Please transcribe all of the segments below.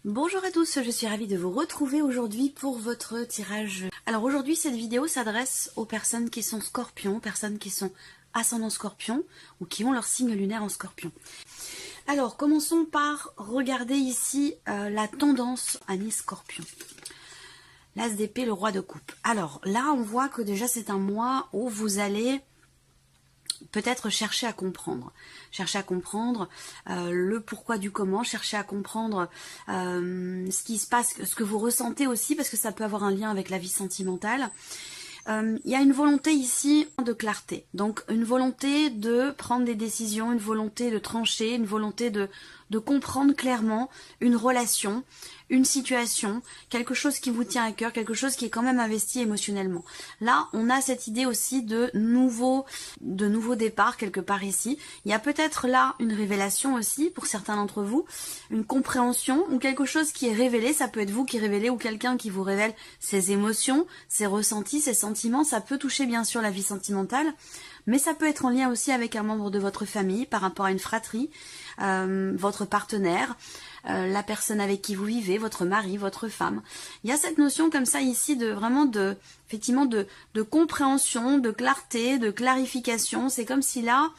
Bonjour à tous, je suis ravie de vous retrouver aujourd'hui pour votre tirage. Alors aujourd'hui, cette vidéo s'adresse aux personnes qui sont scorpions, personnes qui sont ascendant scorpion ou qui ont leur signe lunaire en scorpion. Alors commençons par regarder ici la tendance année scorpion. L'as d'épée, le roi de coupe. Alors là, on voit que déjà c'est un mois où vous allez peut-être chercher à comprendre le pourquoi du comment, chercher à comprendre ce qui se passe, ce que vous ressentez aussi, parce que ça peut avoir un lien avec la vie sentimentale. Il y a une volonté ici de clarté, donc une volonté de prendre des décisions, une volonté de trancher, une volonté de comprendre clairement une relation, une situation, quelque chose qui vous tient à cœur, quelque chose qui est quand même investi émotionnellement. Là, on a cette idée aussi de nouveau départ quelque part ici. Il y a peut-être là une révélation aussi pour certains d'entre vous, une compréhension ou quelque chose qui est révélé. Ça peut être vous qui révélez ou quelqu'un qui vous révèle ses émotions, ses ressentis, ses sentiments. Ça peut toucher bien sûr la vie sentimentale, mais ça peut être en lien aussi avec un membre de votre famille, par rapport à une fratrie, votre partenaire, la personne avec qui vous vivez, votre mari, votre femme. Il y a cette notion comme ça ici de vraiment effectivement de compréhension, de clarté, de clarification. C'est comme si là,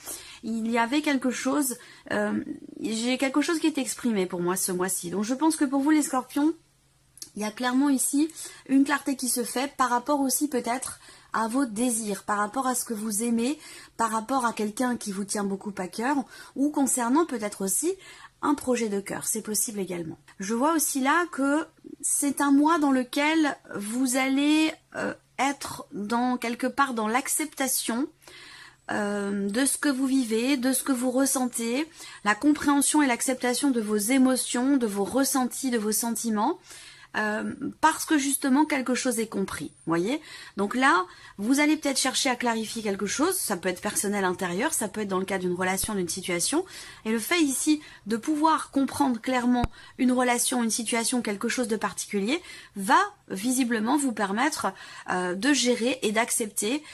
il y avait quelque chose, j'ai quelque chose qui est exprimé pour moi ce mois-ci. Donc je pense que pour vous les scorpions, il y a clairement ici une clarté qui se fait par rapport aussi peut-être à vos désirs, par rapport à ce que vous aimez, par rapport à quelqu'un qui vous tient beaucoup à cœur, ou concernant peut-être aussi un projet de cœur, c'est possible également. Je vois aussi là que c'est un mois dans lequel vous allez être quelque part dans l'acceptation de ce que vous vivez, de ce que vous ressentez, la compréhension et l'acceptation de vos émotions, de vos ressentis, de vos sentiments, parce que justement quelque chose est compris, voyez. Donc là, vous allez peut-être chercher à clarifier quelque chose, ça peut être personnel intérieur, ça peut être dans le cas d'une relation, d'une situation, et le fait ici de pouvoir comprendre clairement une relation, une situation, quelque chose de particulier, va visiblement vous permettre de gérer et d'accepter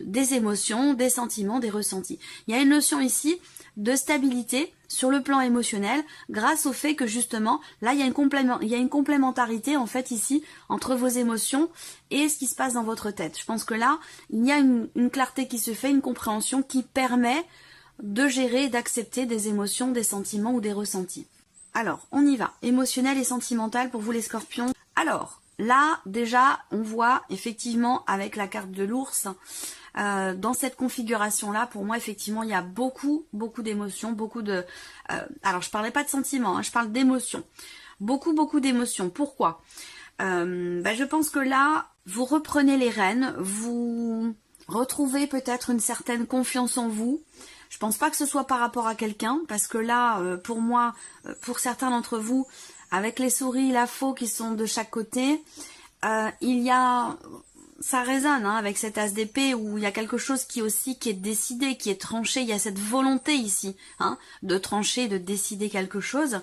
des émotions, des sentiments, des ressentis. Il y a une notion ici de stabilité sur le plan émotionnel grâce au fait que justement là il y a une complémentarité en fait ici entre vos émotions et ce qui se passe dans votre tête. Je pense que là il y a une clarté qui se fait, une compréhension qui permet de gérer, d'accepter des émotions, des sentiments ou des ressentis. Alors on y va, émotionnel et sentimental pour vous les scorpions. Alors là déjà on voit effectivement avec la carte de l'ours, dans cette configuration là, pour moi effectivement il y a beaucoup d'émotions, alors je parlais pas de sentiments, hein, je parle d'émotions, beaucoup d'émotions. Pourquoi? Je pense que là vous reprenez les rênes, vous retrouvez peut-être une certaine confiance en vous. Je pense pas que ce soit par rapport à quelqu'un, parce que là pour moi, pour certains d'entre vous, avec les souris, la faux qui sont de chaque côté, il y a... Ça résonne hein, avec cet as d'épée où il y a quelque chose qui est décidé, qui est tranché. Il y a cette volonté ici hein, de trancher, de décider quelque chose.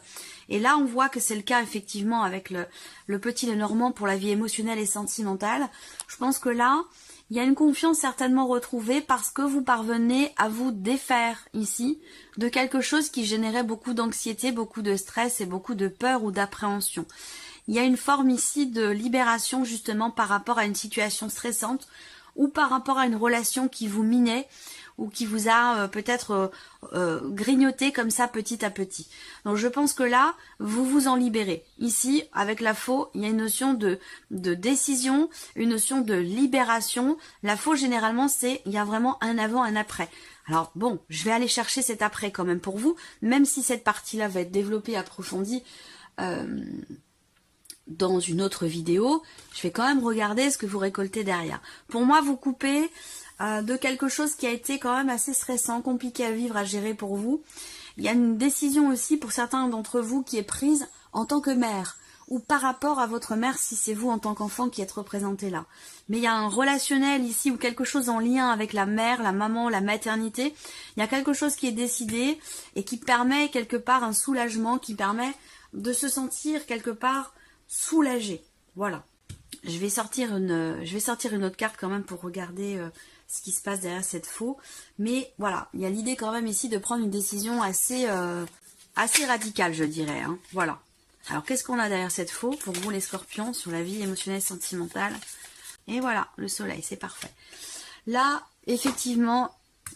Et là, on voit que c'est le cas effectivement avec le petit Lenormand pour la vie émotionnelle et sentimentale. Je pense que là, il y a une confiance certainement retrouvée parce que vous parvenez à vous défaire ici de quelque chose qui générait beaucoup d'anxiété, beaucoup de stress et beaucoup de peur ou d'appréhension. Il y a une forme ici de libération justement par rapport à une situation stressante ou par rapport à une relation qui vous minait ou qui vous a peut-être grignoté comme ça petit à petit. Donc je pense que là, vous vous en libérez. Ici, avec la faux, il y a une notion de décision, une notion de libération. La faux, généralement, il y a vraiment un avant, un après. Alors bon, je vais aller chercher cet après quand même pour vous, même si cette partie-là va être développée, approfondie, dans une autre vidéo, je vais quand même regarder ce que vous récoltez derrière. Pour moi, vous coupez de quelque chose qui a été quand même assez stressant, compliqué à vivre, à gérer pour vous. Il y a une décision aussi pour certains d'entre vous qui est prise en tant que mère ou par rapport à votre mère si c'est vous en tant qu'enfant qui êtes représenté là. Mais il y a un relationnel ici ou quelque chose en lien avec la mère, la maman, la maternité. Il y a quelque chose qui est décidé et qui permet quelque part un soulagement, qui permet de se sentir quelque part soulagé. Voilà. Je vais sortir une autre carte quand même pour regarder ce qui se passe derrière cette faux. Mais voilà, il y a l'idée quand même ici de prendre une décision assez radicale, je dirais. Hein. Voilà. Alors, qu'est-ce qu'on a derrière cette faux pour vous, les scorpions, sur la vie émotionnelle, sentimentale? Et voilà, le soleil, c'est parfait. Là, effectivement,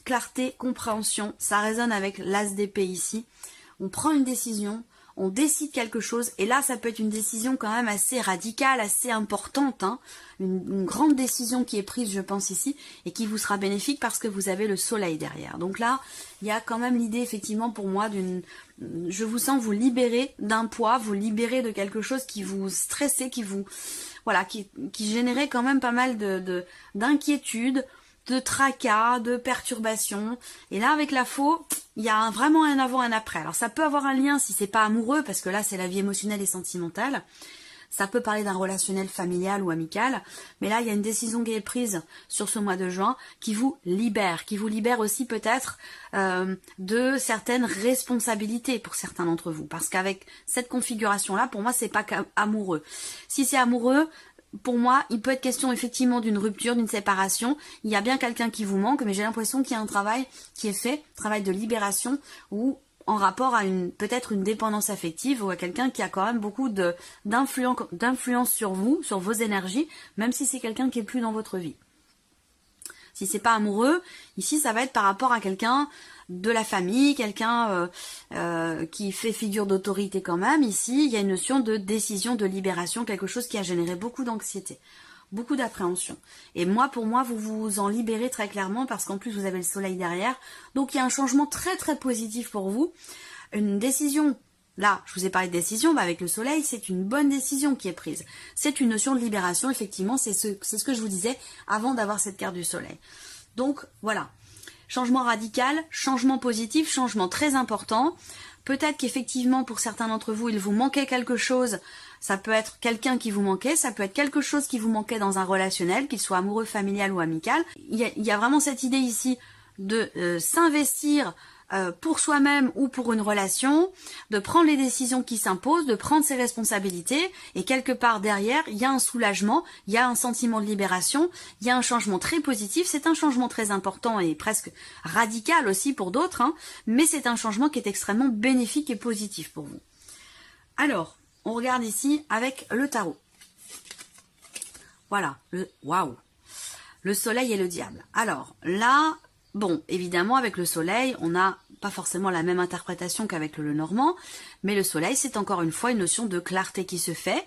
clarté, compréhension, ça résonne avec l'as d'épée ici. On prend une décision, on décide quelque chose, et là, ça peut être une décision quand même assez radicale, assez importante, hein. Une grande décision qui est prise, je pense, ici, et qui vous sera bénéfique parce que vous avez le soleil derrière. Donc là, il y a quand même l'idée, effectivement, pour moi, je vous sens vous libérer d'un poids, vous libérer de quelque chose qui vous stressait, qui vous... Voilà, qui générait quand même pas mal d'inquiétude, de tracas, de perturbations. Et là, avec la faux, il y a vraiment un avant, un après. Alors, ça peut avoir un lien si c'est pas amoureux, parce que là, c'est la vie émotionnelle et sentimentale. Ça peut parler d'un relationnel familial ou amical. Mais là, il y a une décision qui est prise sur ce mois de juin qui vous libère aussi peut-être de certaines responsabilités pour certains d'entre vous. Parce qu'avec cette configuration-là, pour moi, c'est pas amoureux. Si c'est amoureux, pour moi, il peut être question effectivement d'une rupture, d'une séparation. Il y a bien quelqu'un qui vous manque, mais j'ai l'impression qu'il y a un travail qui est fait, travail de libération, ou en rapport à peut-être une dépendance affective ou à quelqu'un qui a quand même beaucoup d'influence sur vous, sur vos énergies, même si c'est quelqu'un qui est plus dans votre vie. Si c'est pas amoureux, ici ça va être par rapport à quelqu'un de la famille, quelqu'un qui fait figure d'autorité quand même. Ici, il y a une notion de décision, de libération, quelque chose qui a généré beaucoup d'anxiété, beaucoup d'appréhension. Et moi, pour moi, vous vous en libérez très clairement parce qu'en plus, vous avez le soleil derrière. Donc, il y a un changement très, très positif pour vous. Une décision, là, je vous ai parlé de décision, mais avec le soleil, c'est une bonne décision qui est prise. C'est une notion de libération, effectivement, c'est ce que je vous disais avant d'avoir cette carte du soleil. Donc, voilà. Changement radical, changement positif, changement très important. Peut-être qu'effectivement, pour certains d'entre vous, il vous manquait quelque chose. Ça peut être quelqu'un qui vous manquait, ça peut être quelque chose qui vous manquait dans un relationnel, qu'il soit amoureux, familial ou amical. Il y a vraiment cette idée ici de s'investir pour soi-même ou pour une relation, de prendre les décisions qui s'imposent, de prendre ses responsabilités, et quelque part derrière, il y a un soulagement, il y a un sentiment de libération, il y a un changement très positif, c'est un changement très important et presque radical aussi pour d'autres, hein, mais c'est un changement qui est extrêmement bénéfique et positif pour vous. Alors, on regarde ici avec le tarot. Voilà, waouh, le soleil et le diable. Alors là, bon, évidemment, avec le soleil, on n'a pas forcément la même interprétation qu'avec le normand, mais le soleil, c'est encore une fois une notion de clarté qui se fait,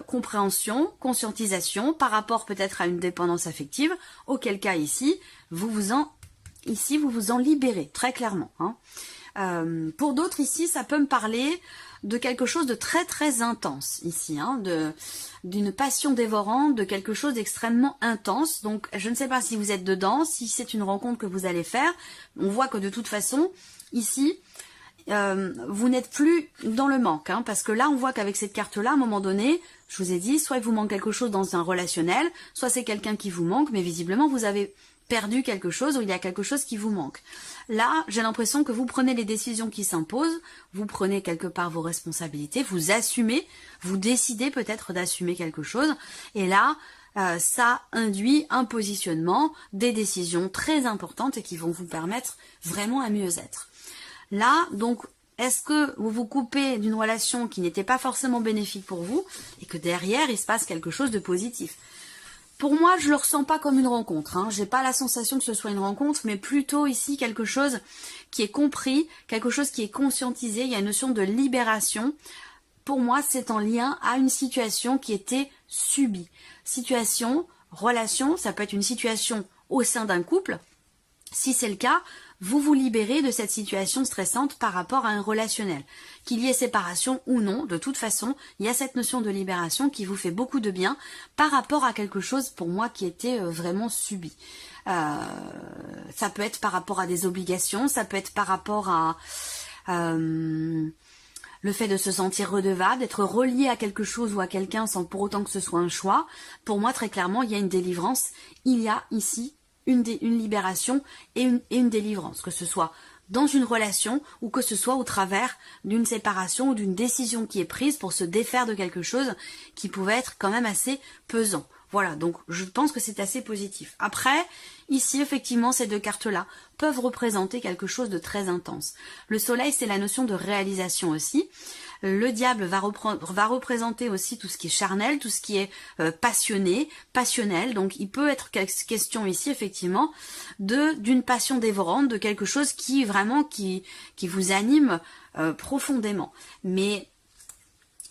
compréhension, conscientisation, par rapport peut-être à une dépendance affective, auquel cas ici, vous vous en libérez, très clairement. Hein. Pour d'autres, ici, ça peut me parler de quelque chose de très très intense ici, hein, d'une passion dévorante, de quelque chose d'extrêmement intense. Donc je ne sais pas si vous êtes dedans, si c'est une rencontre que vous allez faire. On voit que de toute façon, ici, vous n'êtes plus dans le manque, hein, parce que là on voit qu'avec cette carte-là, à un moment donné, je vous ai dit, soit il vous manque quelque chose dans un relationnel, soit c'est quelqu'un qui vous manque, mais visiblement vous avez perdu quelque chose ou il y a quelque chose qui vous manque. Là, j'ai l'impression que vous prenez les décisions qui s'imposent, vous prenez quelque part vos responsabilités, vous assumez, vous décidez peut-être d'assumer quelque chose, et là, ça induit un positionnement, des décisions très importantes et qui vont vous permettre vraiment un mieux-être. Là, donc, est-ce que vous vous coupez d'une relation qui n'était pas forcément bénéfique pour vous et que derrière, il se passe quelque chose de positif? Pour moi, je le ressens pas comme une rencontre. Hein. J'ai pas la sensation que ce soit une rencontre, mais plutôt ici quelque chose qui est compris, quelque chose qui est conscientisé. Il y a une notion de libération. Pour moi, c'est en lien à une situation qui était subie. Situation, relation, ça peut être une situation au sein d'un couple. Si c'est le cas, vous vous libérez de cette situation stressante par rapport à un relationnel. Qu'il y ait séparation ou non, de toute façon, il y a cette notion de libération qui vous fait beaucoup de bien par rapport à quelque chose pour moi qui était vraiment subi. Ça peut être par rapport à des obligations, ça peut être par rapport à le fait de se sentir redevable, d'être relié à quelque chose ou à quelqu'un sans pour autant que ce soit un choix. Pour moi, très clairement, il y a une délivrance. Il y a ici une libération et une délivrance, que ce soit dans une relation ou que ce soit au travers d'une séparation ou d'une décision qui est prise pour se défaire de quelque chose qui pouvait être quand même assez pesant. Voilà, donc je pense que c'est assez positif. Après, ici, effectivement, ces deux cartes-là peuvent représenter quelque chose de très intense. Le soleil, c'est la notion de réalisation aussi. Le diable va représenter aussi tout ce qui est charnel, tout ce qui est passionné, passionnel. Donc il peut être question ici effectivement d'une passion dévorante, de quelque chose qui vraiment qui vous anime profondément. Mais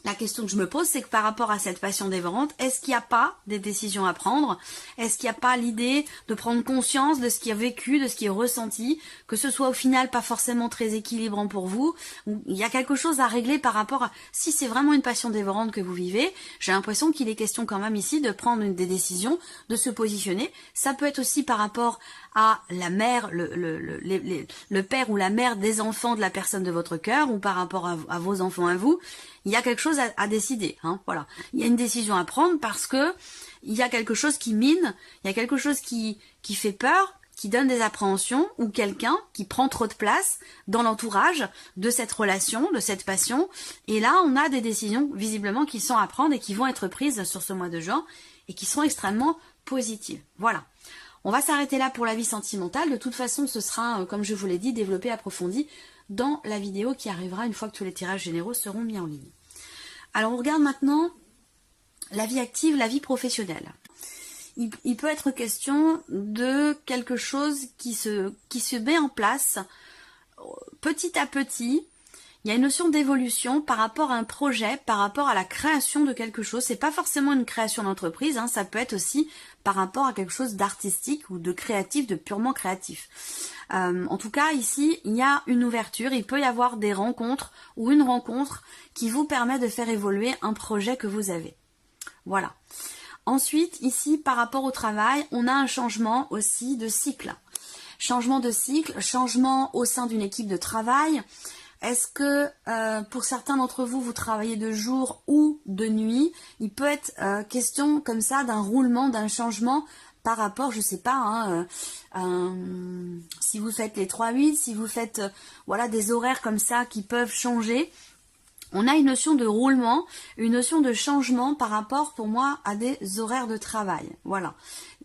la question que je me pose, c'est que par rapport à cette passion dévorante, est-ce qu'il n'y a pas des décisions à prendre? Est-ce qu'il n'y a pas l'idée de prendre conscience de ce qui est vécu, de ce qui est ressenti, que ce soit au final pas forcément très équilibrant pour vous? Il y a quelque chose à régler par rapport à... Si c'est vraiment une passion dévorante que vous vivez, j'ai l'impression qu'il est question quand même ici de prendre des décisions, de se positionner. Ça peut être aussi par rapport à la mère, le père ou la mère des enfants de la personne de votre cœur, ou par rapport à vos enfants à vous. Il y a quelque chose à décider, hein, voilà. Il y a une décision à prendre parce que il y a quelque chose qui mine, il y a quelque chose qui fait peur, qui donne des appréhensions, ou quelqu'un qui prend trop de place dans l'entourage de cette relation, de cette passion. Et là, on a des décisions visiblement qui sont à prendre et qui vont être prises sur ce mois de juin et qui sont extrêmement positives. Voilà. On va s'arrêter là pour la vie sentimentale. De toute façon, ce sera, comme je vous l'ai dit, développé, approfondi dans la vidéo qui arrivera une fois que tous les tirages généraux seront mis en ligne. Alors, on regarde maintenant la vie active, la vie professionnelle. Il peut être question de quelque chose qui se met en place petit à petit. Il y a une notion d'évolution par rapport à un projet, par rapport à la création de quelque chose. C'est pas forcément une création d'entreprise, hein, ça peut être aussi par rapport à quelque chose d'artistique ou de créatif, de purement créatif. En tout cas, ici, il y a une ouverture, il peut y avoir des rencontres ou une rencontre qui vous permet de faire évoluer un projet que vous avez. Voilà. Ensuite, ici, par rapport au travail, on a un changement aussi de cycle. Changement de cycle, changement au sein d'une équipe de travail. Est-ce que pour certains d'entre vous, vous travaillez de jour ou de nuit? Il peut être question comme ça d'un roulement, d'un changement par rapport, je sais pas, si vous faites les 3-8, si vous faites voilà des horaires comme ça qui peuvent changer. On a une notion de roulement, une notion de changement par rapport pour moi à des horaires de travail. Voilà.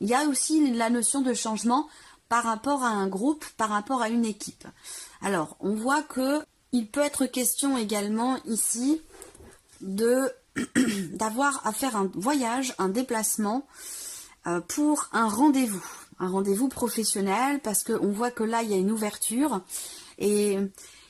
Il y a aussi la notion de changement par rapport à un groupe, par rapport à une équipe. Alors, on voit que il peut être question également ici d'avoir à faire un voyage, un déplacement pour un rendez-vous professionnel, parce qu'on voit que là il y a une ouverture et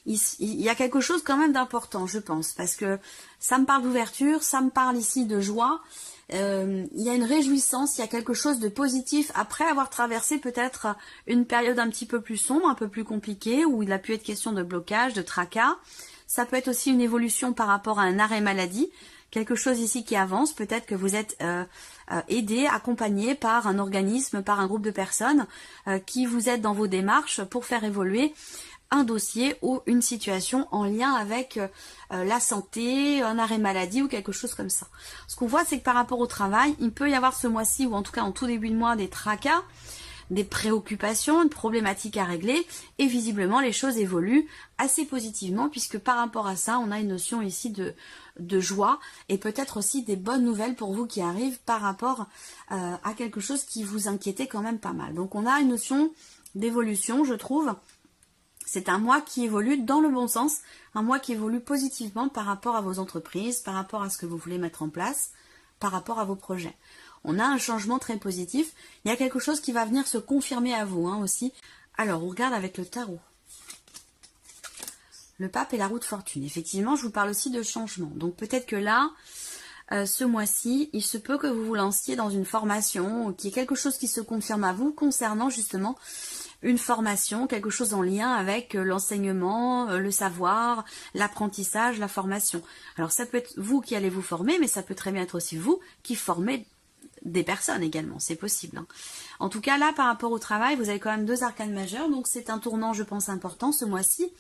il y a quelque chose quand même d'important, je pense, parce que ça me parle d'ouverture, ça me parle ici de joie. Il y a une réjouissance, il y a quelque chose de positif après avoir traversé peut-être une période un petit peu plus sombre, un peu plus compliquée, où il a pu être question de blocage, de tracas. Ça peut être aussi une évolution par rapport à un arrêt maladie, quelque chose ici qui avance. Peut-être que vous êtes aidé, accompagné par un organisme, par un groupe de personnes qui vous aident dans vos démarches pour faire évoluer un dossier ou une situation en lien avec la santé, un arrêt maladie ou quelque chose comme ça. Ce qu'on voit, c'est que par rapport au travail, il peut y avoir ce mois-ci, ou en tout cas en tout début de mois, des tracas, des préoccupations, une problématique à régler, et visiblement les choses évoluent assez positivement, puisque par rapport à ça, on a une notion ici de joie, et peut-être aussi des bonnes nouvelles pour vous qui arrivent par rapport à quelque chose qui vous inquiétait quand même pas mal. Donc on a une notion d'évolution, je trouve. C'est un mois qui évolue dans le bon sens, un mois qui évolue positivement par rapport à vos entreprises, par rapport à ce que vous voulez mettre en place, par rapport à vos projets. On a un changement très positif. Il y a quelque chose qui va venir se confirmer à vous aussi. Alors, on regarde avec le tarot. Le pape et la roue de fortune. Effectivement, je vous parle aussi de changement. Donc peut-être que là, ce mois-ci, il se peut que vous vous lanciez dans une formation, ou qu'il y ait quelque chose qui se confirme à vous concernant justement une formation, quelque chose en lien avec l'enseignement, le savoir, l'apprentissage, la formation. Alors ça peut être vous qui allez vous former, mais ça peut très bien être aussi vous qui formez des personnes également, c'est possible. En tout cas là, par rapport au travail, vous avez quand même 2 arcanes majeures, donc c'est un tournant, je pense, important ce mois-ci.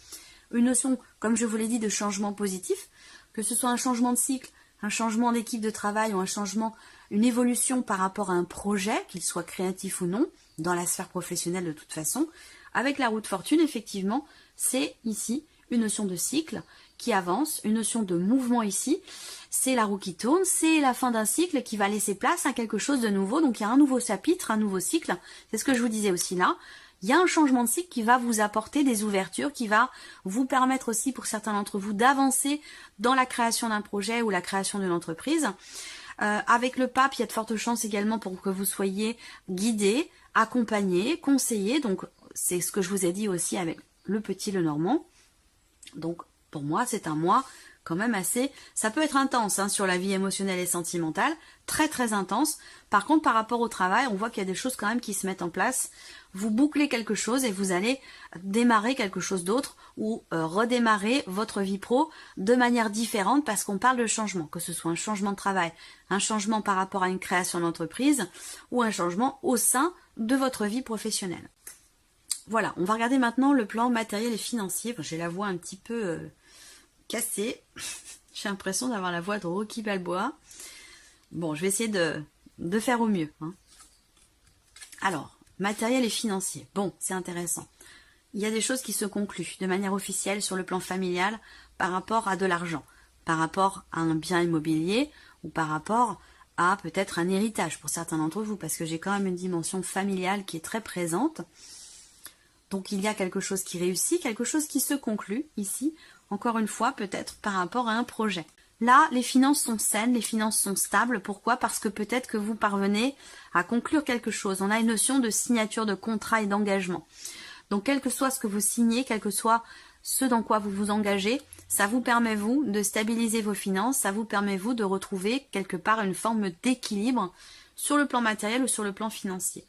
Une notion, comme je vous l'ai dit, de changement positif, que ce soit un changement de cycle, un changement d'équipe de travail ou un changement, une évolution par rapport à un projet, qu'il soit créatif ou non, dans la sphère professionnelle de toute façon. Avec la roue de fortune, effectivement, c'est ici une notion de cycle qui avance, une notion de mouvement ici. C'est la roue qui tourne, c'est la fin d'un cycle qui va laisser place à quelque chose de nouveau. Donc il y a un nouveau chapitre, un nouveau cycle. C'est ce que je vous disais aussi là. il y a un changement de cycle qui va vous apporter des ouvertures, qui va vous permettre aussi pour certains d'entre vous d'avancer dans la création d'un projet ou la création d'une entreprise. Avec le pape, il y a de fortes chances également pour que vous soyez guidé, accompagné, conseillé. Donc c'est ce que je vous ai dit aussi avec le petit Lenormand. Donc pour moi, c'est un mois quand même assez... Ça peut être intense hein, sur la vie émotionnelle et sentimentale, très très intense. Par contre, par rapport au travail, on voit qu'il y a des choses quand même qui se mettent en place. Vous bouclez quelque chose et vous allez démarrer quelque chose d'autre ou redémarrer votre vie pro de manière différente parce qu'on parle de changement, que ce soit un changement de travail, un changement par rapport à une création d'entreprise ou un changement au sein de votre vie professionnelle. Voilà, on va regarder maintenant le plan matériel et financier. J'ai la voix un petit peu cassée. J'ai l'impression d'avoir la voix de Rocky Balboa. Bon, je vais essayer de faire au mieux. Hein. Alors, matériel et financier. Bon, c'est intéressant. Il y a des choses qui se concluent de manière officielle sur le plan familial par rapport à de l'argent, par rapport à un bien immobilier ou par rapport à peut-être un héritage pour certains d'entre vous, parce que j'ai quand même une dimension familiale qui est très présente. Donc il y a quelque chose qui réussit, quelque chose qui se conclut ici, encore une fois peut-être par rapport à un projet. Là, les finances sont saines, les finances sont stables. Pourquoi? Parce que peut-être que vous parvenez à conclure quelque chose. On a une notion de signature de contrat et d'engagement. Donc quel que soit ce que vous signez, quel que soit ce dans quoi vous vous engagez, ça vous permet vous de stabiliser vos finances, ça vous permet vous de retrouver quelque part une forme d'équilibre sur le plan matériel ou sur le plan financier.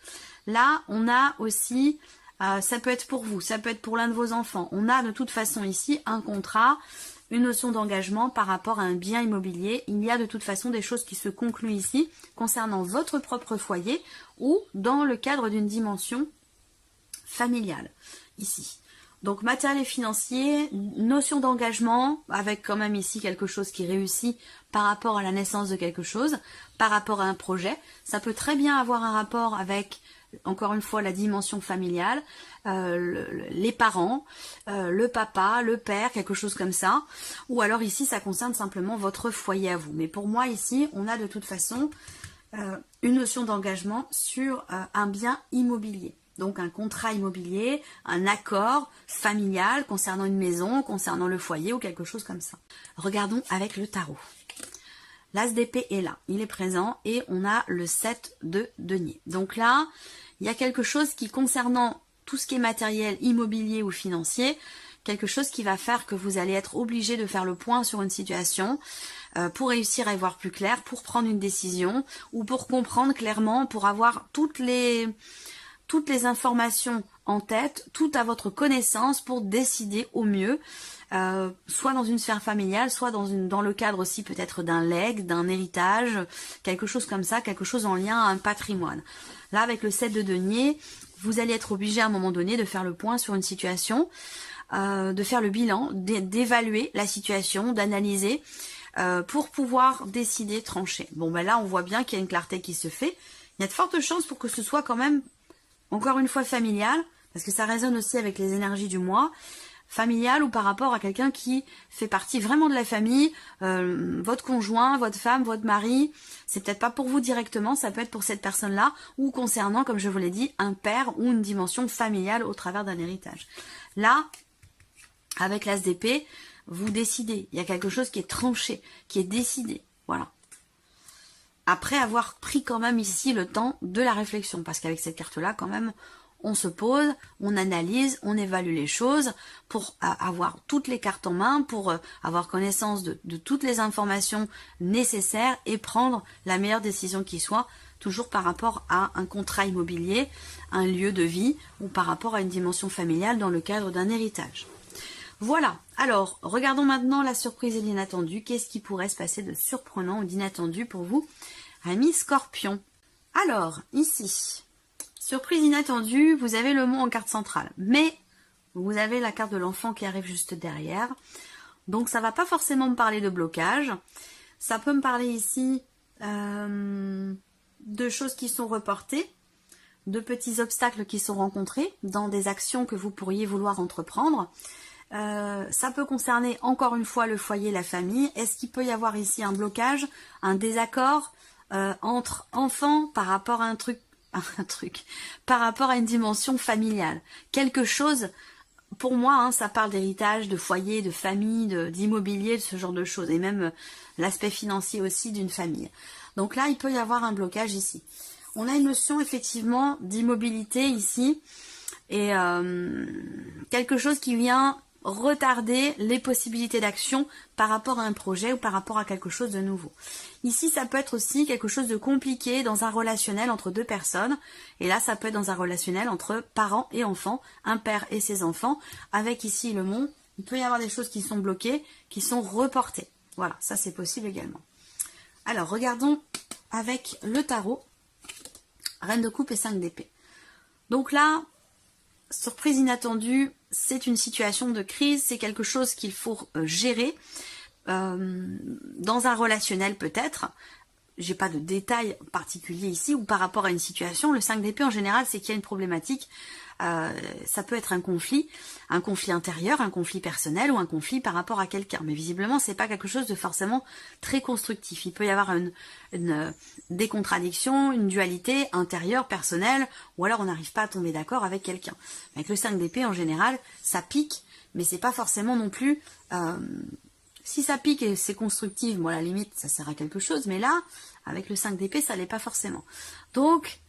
Là, on a aussi... ça peut être pour vous, ça peut être pour l'un de vos enfants. On a de toute façon ici un contrat, une notion d'engagement par rapport à un bien immobilier. Il y a de toute façon des choses qui se concluent ici concernant votre propre foyer ou dans le cadre d'une dimension familiale ici. Donc matériel et financier, notion d'engagement avec quand même ici quelque chose qui réussit par rapport à la naissance de quelque chose, par rapport à un projet. Ça peut très bien avoir un rapport avec... encore une fois la dimension familiale, les parents, le papa, le père, quelque chose comme ça. Ou alors ici ça concerne simplement votre foyer à vous. Mais pour moi ici on a de toute façon une notion d'engagement sur un bien immobilier. Donc un contrat immobilier, un accord familial concernant une maison, concernant le foyer ou quelque chose comme ça. Regardons avec le tarot. L'as d'épée est là, il est présent et on a le 7 de denier. Donc là, il y a quelque chose qui concernant tout ce qui est matériel, immobilier ou financier, quelque chose qui va faire que vous allez être obligé de faire le point sur une situation pour réussir à y voir plus clair, pour prendre une décision ou pour comprendre clairement, pour avoir toutes les informations en tête, tout à votre connaissance pour décider au mieux, soit dans une sphère familiale, soit dans le cadre aussi peut-être d'un legs, d'un héritage, quelque chose comme ça, quelque chose en lien à un patrimoine. Là, avec le 7 de denier, vous allez être obligé à un moment donné de faire le point sur une situation, de faire le bilan, d'évaluer la situation, d'analyser, pour pouvoir décider, trancher. Bon, ben là, on voit bien qu'il y a une clarté qui se fait. Il y a de fortes chances pour que ce soit quand même, encore une fois, familial, parce que ça résonne aussi avec les énergies du mois, familial ou par rapport à quelqu'un qui fait partie vraiment de la famille, votre conjoint, votre femme, votre mari, c'est peut-être pas pour vous directement, ça peut être pour cette personne-là, ou concernant, comme je vous l'ai dit, un père ou une dimension familiale au travers d'un héritage. Là, avec l'as d'épée, vous décidez, il y a quelque chose qui est tranché, qui est décidé, voilà. Après avoir pris quand même ici le temps de la réflexion, parce qu'avec cette carte-là, quand même, on se pose, on analyse, on évalue les choses pour avoir toutes les cartes en main, pour avoir connaissance de toutes les informations nécessaires et prendre la meilleure décision qui soit, toujours par rapport à un contrat immobilier, un lieu de vie ou par rapport à une dimension familiale dans le cadre d'un héritage. Voilà, alors regardons maintenant la surprise et l'inattendu. Qu'est-ce qui pourrait se passer de surprenant ou d'inattendu pour vous, amis Scorpion? Alors, ici, surprise inattendue, vous avez le mot en carte centrale, mais vous avez la carte de l'enfant qui arrive juste derrière. Donc ça va pas forcément me parler de blocage. Ça peut me parler ici de choses qui sont reportées, de petits obstacles qui sont rencontrés dans des actions que vous pourriez vouloir entreprendre. Ça peut concerner encore une fois le foyer, la famille. Est-ce qu'il peut y avoir ici un blocage, un désaccord entre enfants par rapport à un truc un truc, par rapport à une dimension familiale. Quelque chose, pour moi, hein, ça parle d'héritage, de foyer, de famille, d'immobilier, de ce genre de choses. Et même l'aspect financier aussi d'une famille. Donc là, il peut y avoir un blocage ici. On a une notion effectivement d'immobilité ici. Et quelque chose qui vient retarder les possibilités d'action par rapport à un projet ou par rapport à quelque chose de nouveau. Ici, ça peut être aussi quelque chose de compliqué dans un relationnel entre deux personnes. Et là, ça peut être dans un relationnel entre parents et enfants, un père et ses enfants. Avec ici le mont, il peut y avoir des choses qui sont bloquées, qui sont reportées. Voilà, ça c'est possible également. Alors, regardons avec le tarot, Reine de coupe et 5 d'épée. Donc là, surprise inattendue, c'est une situation de crise, c'est quelque chose qu'il faut gérer dans un relationnel peut-être. J'ai pas de détails particuliers ici, ou par rapport à une situation. Le 5 d'épée en général, c'est qu'il y a une problématique. Ça peut être un conflit intérieur, un conflit personnel ou un conflit par rapport à quelqu'un. Mais visiblement, c'est pas quelque chose de forcément très constructif. Il peut y avoir des contradictions, une dualité intérieure, personnelle, ou alors on n'arrive pas à tomber d'accord avec quelqu'un. Avec le 5 d'épée, en général, ça pique, mais c'est pas forcément non plus... si ça pique et c'est constructif, bon, à la limite, ça sert à quelque chose, mais là, avec le 5 d'épée, ça l'est pas forcément. Donc,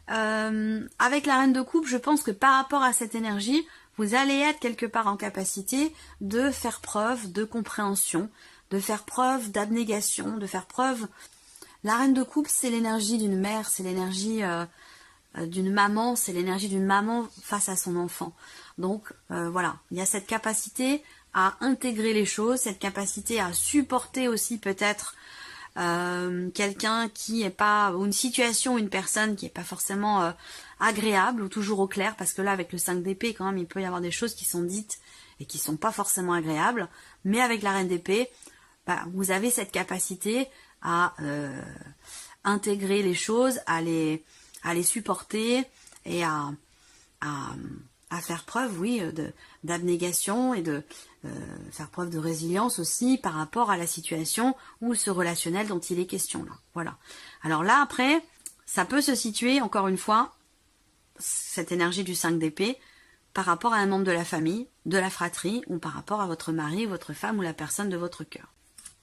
avec la reine de coupe, je pense que par rapport à cette énergie, vous allez être quelque part en capacité de faire preuve de compréhension, de faire preuve d'abnégation, de faire preuve... La reine de coupe, c'est l'énergie d'une mère, c'est l'énergie d'une maman, c'est l'énergie d'une maman face à son enfant. Donc, voilà, il y a cette capacité à intégrer les choses, cette capacité à supporter aussi peut-être quelqu'un qui est pas, ou une situation, une personne qui est pas forcément agréable ou toujours au clair, parce que là avec le 5 d'épée quand même il peut y avoir des choses qui sont dites et qui sont pas forcément agréables, mais avec la reine d'épée, bah, vous avez cette capacité à intégrer les choses, à les supporter et à faire preuve, oui, d'abnégation et de faire preuve de résilience aussi par rapport à la situation ou ce relationnel dont il est question là. Voilà. Alors là, après, ça peut se situer, encore une fois, cette énergie du 5 d'épée, par rapport à un membre de la famille, de la fratrie, ou par rapport à votre mari, votre femme ou la personne de votre cœur.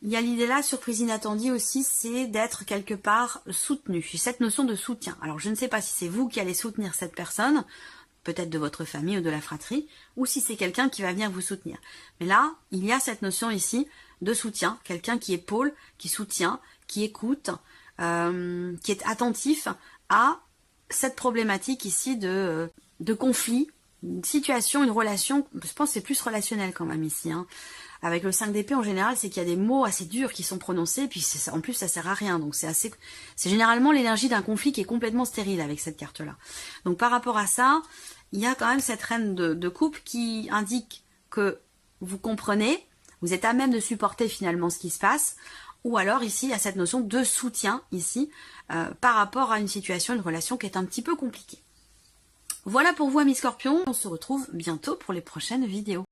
Il y a l'idée là, surprise inattendue aussi, c'est d'être quelque part soutenu. J'ai cette notion de soutien. Alors je ne sais pas si c'est vous qui allez soutenir cette personne, peut-être de votre famille ou de la fratrie, ou si c'est quelqu'un qui va venir vous soutenir. Mais là, il y a cette notion ici de soutien, quelqu'un qui épaule, qui soutient, qui écoute, qui est attentif à cette problématique ici de conflit, une situation, une relation. Je pense que c'est plus relationnel quand même ici, hein. Avec le 5 d'épée, en général, c'est qu'il y a des mots assez durs qui sont prononcés, puis en plus, ça sert à rien. Donc, c'est généralement l'énergie d'un conflit qui est complètement stérile avec cette carte-là. Donc, par rapport à ça, il y a quand même cette reine de coupe qui indique que vous comprenez, vous êtes à même de supporter finalement ce qui se passe, ou alors ici, il y a cette notion de soutien, ici, par rapport à une situation, une relation qui est un petit peu compliquée. Voilà pour vous, amis scorpions. On se retrouve bientôt pour les prochaines vidéos.